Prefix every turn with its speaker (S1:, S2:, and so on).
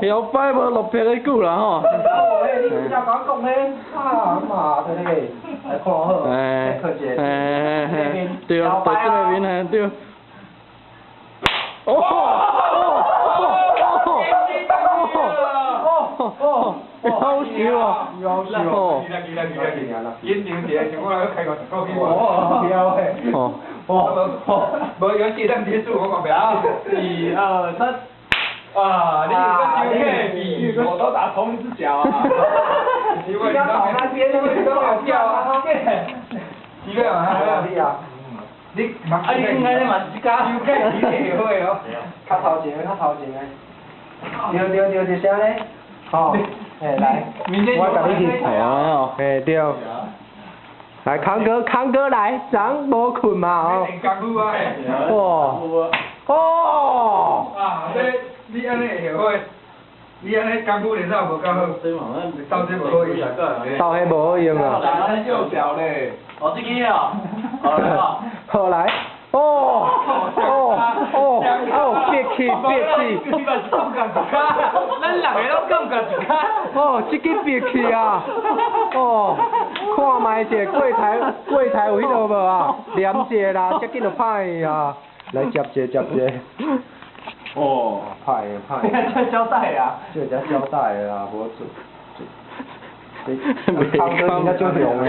S1: 摇摆无落魄的久啦吼。
S2: 你不要讲讲咧，啊妈的嘞，来看好，来看一下，
S1: 对，在这个面嘿对。哦！好笑啊！
S2: 好笑哦！
S3: 演场一个，像我来开个10个无有几单结束，我讲不要。1、2、3。啊！你有个球我都打同一只脚啊！因为你跑那边，你都有跳啊！几个啊？你啊？你应该嘛是加有个几个会哦？
S2: 较头前，对，就啥咧？好，来，我甲你去。
S1: 哦。
S2: 对。来，康哥来，昨无困嘛哦。哦。
S3: 啊，你安尼会会，你安尼功夫练得无够好，到这无好用。
S2: 到迄无好用啊。
S3: 咱右脚咧。哦，这个啊。
S2: 好来。别气。
S3: 咱两个都感觉一卡。
S2: 哦，这个别气啊！哦，看卖者柜台有迄落无啊？连者啦，这紧就歹啊！来接者。哦，歹。
S3: 这胶带啊。
S2: 这只胶带啊，无准。康哥应该最强的。